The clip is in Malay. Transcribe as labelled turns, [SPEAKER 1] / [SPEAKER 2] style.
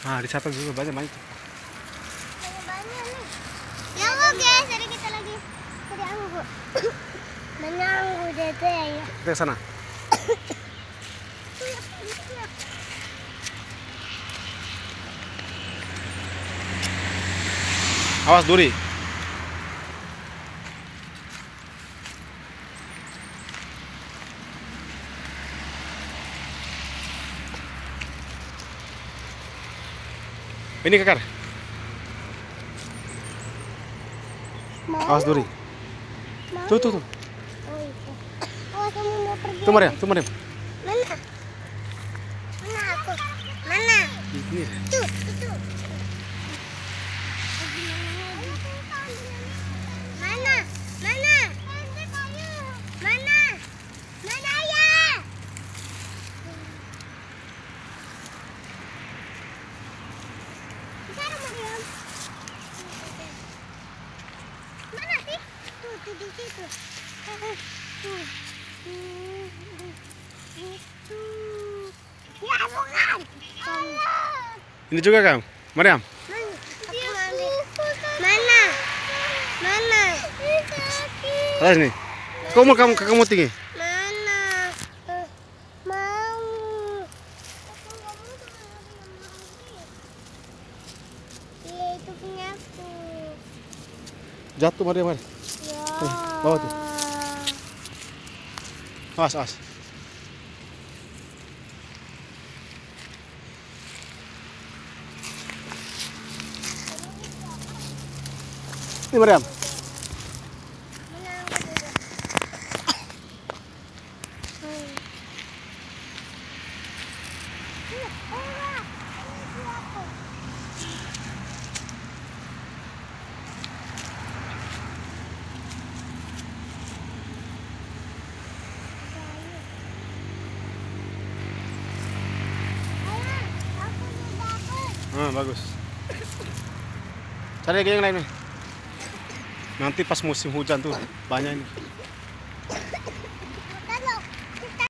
[SPEAKER 1] Di sana juga banyak.
[SPEAKER 2] Banyak nih. Ya guys, ada kita lagi. Tadi aku. Menanggu deh ya.
[SPEAKER 1] Kita ke sana. Awas duri. Ini Kakak. Awas duri. Tuh.
[SPEAKER 2] Oh, itu. Oh, kamu mau pergi.
[SPEAKER 1] Tuh Mariam.
[SPEAKER 2] Mana? Mana aku? Mana?
[SPEAKER 1] Ini.
[SPEAKER 2] Tuh. Mana? Mana ya? Di sana, Mariam. Mana sih? Tuh di situ. Ya, bukan.
[SPEAKER 1] Ini juga kamu, Mariam.
[SPEAKER 2] Mana?
[SPEAKER 1] Atas nih. Kamu tinggi.
[SPEAKER 2] Mana? Mau. Iya, itu punya aku.
[SPEAKER 1] Jatuh Mariam.
[SPEAKER 2] Ya.
[SPEAKER 1] Bawa tuh. Awas. Ini Mariam.
[SPEAKER 2] Mana aku dulu?
[SPEAKER 1] Bagus. Cari lagi yang lain nih. Nanti pas musim hujan tuh banyak ini.